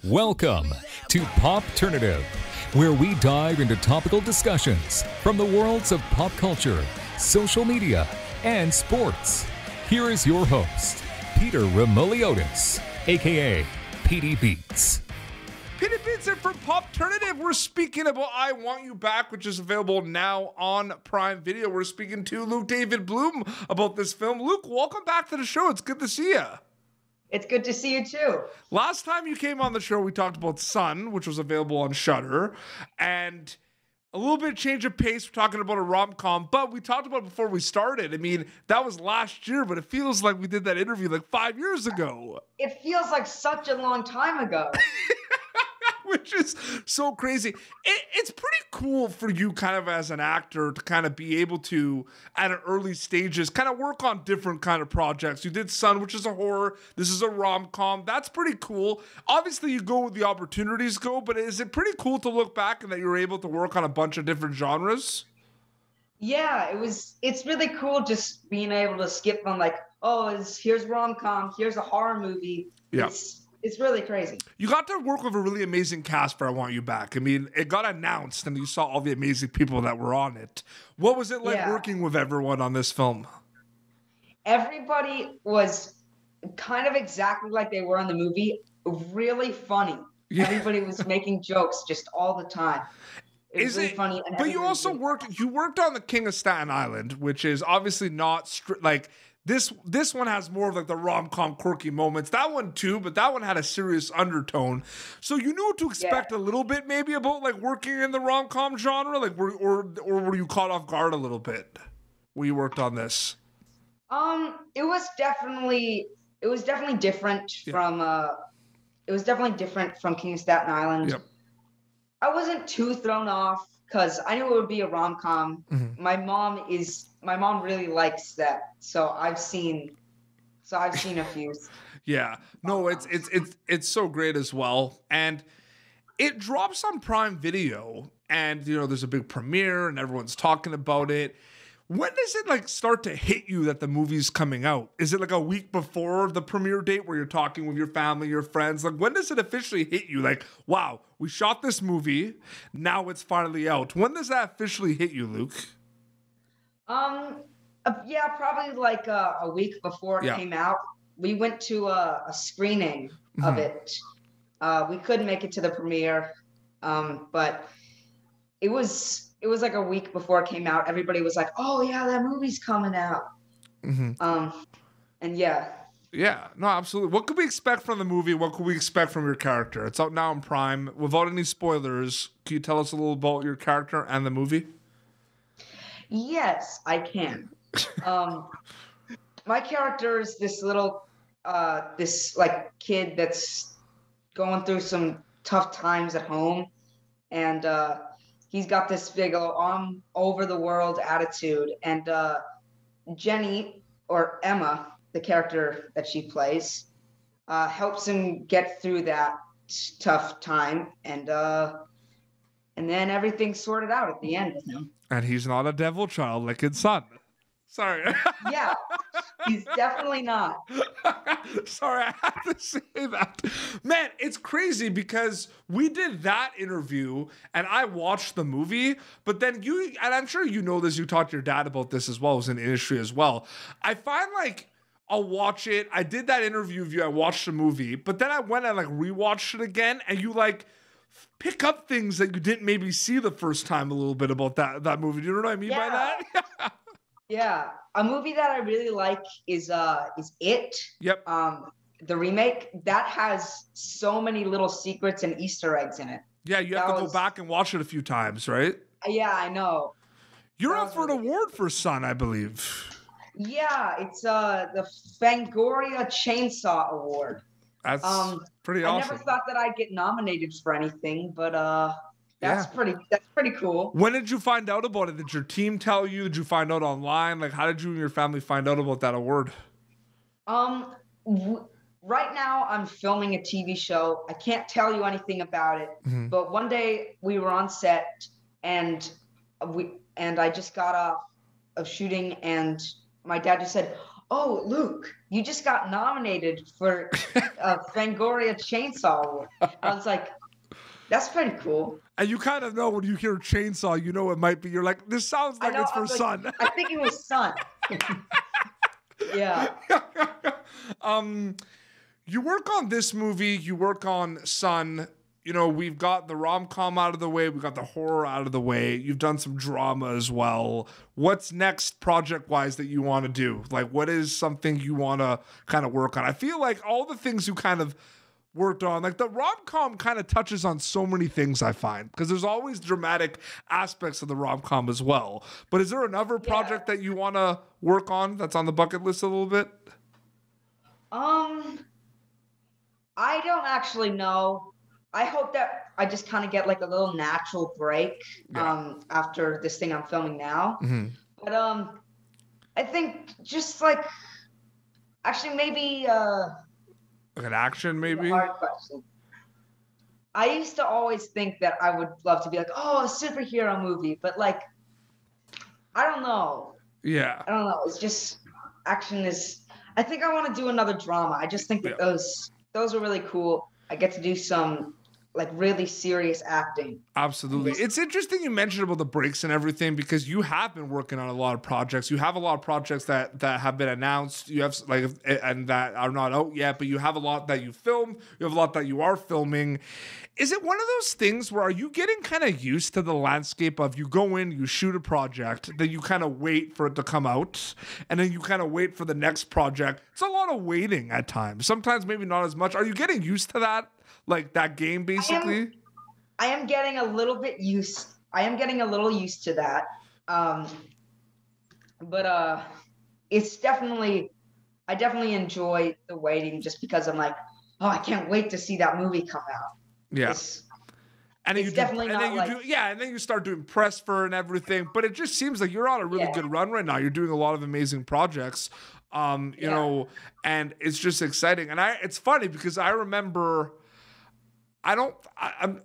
Welcome to Popternative, where we dive into topical discussions from the worlds of pop culture, social media, and sports. Here is your host, Peter Remoliotis, aka PD Beats. PD Beats here for Popternative. We're speaking about I Want You Back, which is available now on Prime Video. We're speaking to David Blumm about this film. Luke, welcome back to the show. It's good to see you. It's good to see you too. Last time you came on the show, we talked about Sun, which was available on Shudder, and a little bit of change of pace. We're talking about a rom-com, but we talked about it before we started. I mean, that was last year, but it feels like we did that interview like 5 years ago. It feels like such a long time ago. Which is so crazy. It's pretty cool for you kind of as an actor to kind of be able to, at an early stages, kind of work on different kind of projects. You did Sun, which is a horror. This is a rom-com. That's pretty cool. Obviously, you go where the opportunities go, but is it pretty cool to look back and that you're able to work on a bunch of different genres? Yeah, it's really cool just being able to skip from like, here's rom-com, here's a horror movie. Yeah. It's really crazy. You got to work with a really amazing cast for I Want You Back. I mean, it got announced and you saw all the amazing people that were on it. What was it like working with everyone on this film? Everybody was kind of exactly like they were in the movie. Really funny. Yeah. Everybody was making jokes just all the time. It was really funny. And but you also worked on The King of Staten Island, which is obviously not like this one has more of like the rom-com quirky moments. That one too, but that one had a serious undertone. So you knew what to expect a little bit maybe about like working in the rom-com genre, like or were you caught off guard a little bit when you worked on this? It was definitely different from King of Staten Island. Yep. I wasn't too thrown off because I knew it would be a rom-com. Mm-hmm. My mom really likes that, so I've seen a few. Yeah, no, it's so great as well, and it drops on Prime Video, and there's a big premiere, and everyone's talking about it. When does it like start to hit you that the movie's coming out? Is it like a week before the premiere date where you're talking with your family, your friends? Like when does it officially hit you? Like, wow, we shot this movie, now it's finally out. When does that officially hit you, Luke? Yeah, probably like a week before it came out. We went to a screening of it. We couldn't make it to the premiere, but it was like a week before it came out. Everybody was like, "Oh yeah, that movie's coming out." Mm-hmm. And yeah. Yeah, no, absolutely. What could we expect from the movie? What could we expect from your character? It's out now on Prime. Without any spoilers, can you tell us a little about your character and the movie? Yes, I can. My character is this little, this like kid that's going through some tough times at home, and he's got this big I'm over the world attitude, and Jenny, or Emma, the character that she plays, helps him get through that tough time, and then everything's sorted out at the end with him. And he's not a devil child like in Sun. Sorry. Yeah, he's definitely not. Sorry, I had to say that. Man, it's crazy because we did that interview and I watched the movie, but then and I'm sure you know this, you talked to your dad about this as well, as in the industry as well. I find like I'll watch it. I did that interview with you. I watched the movie, but then I went and like rewatched it again, and you like pick up things that you didn't maybe see the first time a little bit about that movie. Do you know what I mean by that? Yeah. A movie that I really like is It. Yep. The remake that has so many little secrets and Easter eggs in it. Yeah, you have to go back and watch it a few times, right? Yeah, I know. You're up for an award for Sun, I believe. Yeah, it's the Fangoria Chainsaw Award. That's pretty awesome. I never thought that I'd get nominated for anything, but that's pretty cool. When did you find out about it? Did your team tell you? Did you find out online? Like, how did you and your family find out about that award? Right now I'm filming a TV show. I can't tell you anything about it, but one day we were on set and I just got off of shooting, and my dad just said, "Oh, Luke, you just got nominated for a Fangoria Chainsaw Award." I was like, "That's pretty cool." And you kind of know when you hear chainsaw, you know it might be. You're like, this sounds I like know. it's I for was like, Sun. I think it was Sun. Yeah. You work on this movie, you work on Sun. You know, we've got the rom-com out of the way, we've got the horror out of the way. You've done some drama as well. What's next project-wise that you want to do? Like, what is something you want to kind of work on? I feel like all the things you kind of worked on, like the rom-com kind of touches on so many things, I find, because there's always dramatic aspects of the rom-com as well. But is there another project that you want to work on that's on the bucket list a little bit? I don't actually know. I hope that I just kind of get like a little natural break after this thing I'm filming now. But I think just like actually maybe Like an action, maybe? hard question. I used to always think that I would love to be like, oh, a superhero movie, but like I don't know. Yeah. I don't know. It's just action is. I think I want to do another drama. I just think that those are really cool. I get to do some like really serious acting. Absolutely. It's interesting you mentioned about the breaks and everything, because you have been working on a lot of projects. You have a lot of projects that have been announced. You have like, and that are not out yet, but you have a lot that you filmed. You have a lot that you are filming. Is it one of those things where are you getting kind of used to the landscape of you go in, you shoot a project, then you kind of wait for it to come out, and then you kind of wait for the next project? It's a lot of waiting at times. Sometimes maybe not as much. Are you getting used to that? Like that game, basically? I am getting a little bit used. I am getting a little used to that. But it's definitely, I definitely enjoy the waiting just because I'm like, oh, I can't wait to see that movie come out. Yeah. And then it's definitely not then like, and then you start doing press for and everything. But it just seems like you're on a really good run right now. You're doing a lot of amazing projects. You know, and it's just exciting. And it's funny because I remember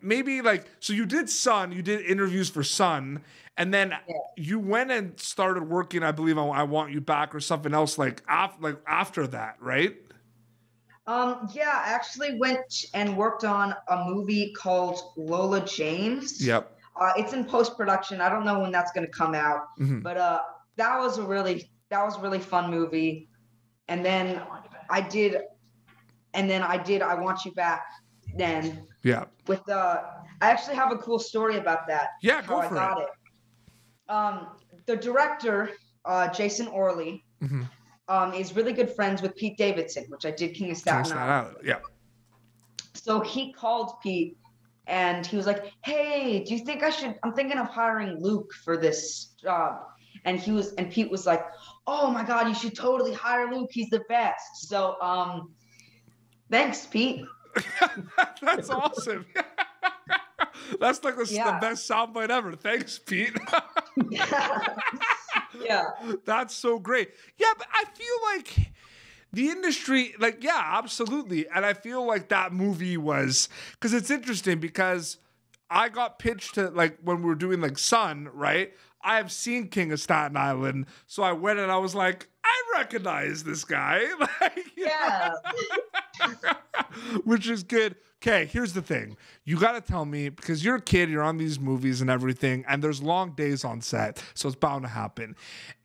maybe like, so you did Sun, you did interviews for Sun, and then you went and started working, I believe, on I Want You Back or something else like after that, right? I actually went and worked on a movie called Lola James. Yep. It's in post-production. I don't know when that's going to come out, but that was a really fun movie. And then I did I Want You Back. Then with I actually have a cool story about that. Yeah, go for it. The director, Jason Orley, is really good friends with Pete Davidson, which I did King of Staten Island. Yeah. So he called Pete and he was like, "Hey, do you think I'm thinking of hiring Luke for this job." And Pete was like, "Oh my God, you should totally hire Luke. He's the best." So thanks, Pete. That's awesome. That's like the best soundbite ever. Thanks, Pete. Yeah. That's so great. Yeah, but I feel like the industry, like, yeah, absolutely. And I feel like that movie was, because it's interesting because I got pitched to, like, when we were doing like Sun, right? I have seen King of Staten Island. So I went and I was like, I recognize this guy. Like, which is good. Okay, here's the thing. You got to tell me, because you're a kid, you're on these movies and everything, and there's long days on set, so it's bound to happen.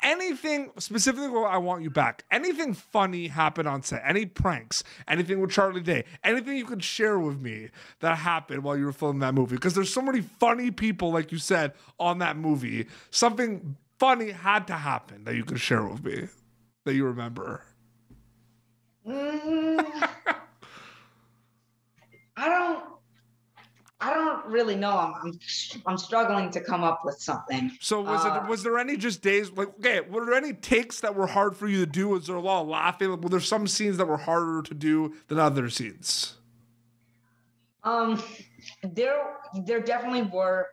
Anything, specifically what I Want You Back, anything funny happen on set? Any pranks? Anything with Charlie Day? Anything you could share with me that happened while you were filming that movie? Because there's so many funny people, like you said, on that movie. Something funny had to happen that you could share with me that you remember. I don't really know. I'm struggling to come up with something. So was there any just days like, okay, were there any takes that were hard for you to do? Was there a lot of laughing? Were there some scenes that were harder to do than other scenes? There definitely were.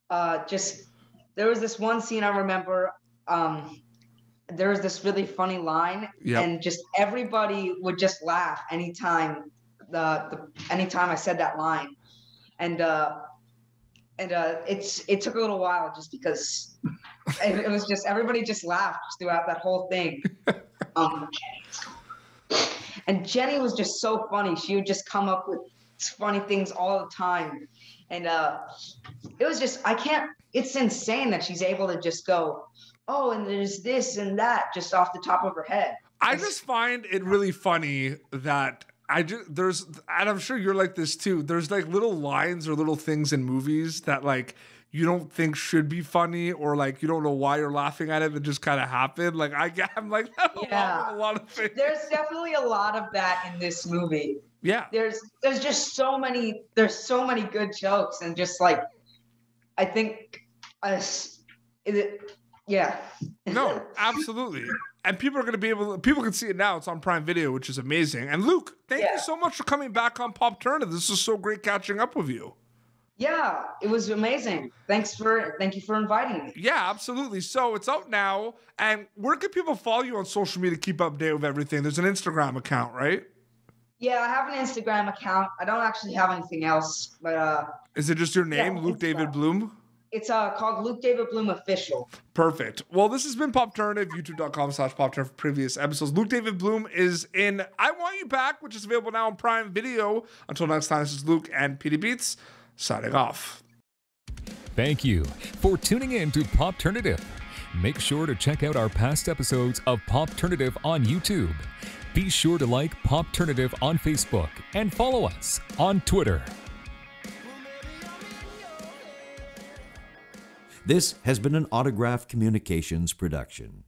There was this one scene I remember. There was this really funny line, and just everybody would just laugh anytime anytime I said that line. And it took a little while just because it was just everybody just laughed throughout that whole thing. Jenny. And Jenny was just so funny. She would just come up with funny things all the time. And it was just, it's insane that she's able to just go, oh, and there's this and that just off the top of her head. I just find it really funny that and I'm sure you're like this too. There's like little lines or little things in movies that like you don't think should be funny, or like you don't know why you're laughing at it. It just kind of happened. Like I'm like that a lot of things. There's definitely a lot of that in this movie. Yeah. There's just so many good jokes, and just like I think yeah. No, absolutely. And people can see it now. It's on Prime Video, which is amazing. And Luke, thank you so much for coming back on Popternative. This is so great catching up with you. Yeah, it was amazing. Thank you for inviting me. Yeah, absolutely. So it's out now. And where can people follow you on social media to keep up to date with everything? There's an Instagram account, right? Yeah, I have an Instagram account. I don't actually have anything else, but is it just your name, Luke David Blumm? It's called Luke David Blumm Official. Perfect. Well, this has been Popternative, youtube.com/Popternative for previous episodes. Luke David Blumm is in I Want You Back, which is available now on Prime Video. Until next time, this is Luke and PD Beats signing off. Thank you for tuning in to Popternative. Make sure to check out our past episodes of Popternative on YouTube. Be sure to like Popternative on Facebook and follow us on Twitter. This has been an Autograph Communications production.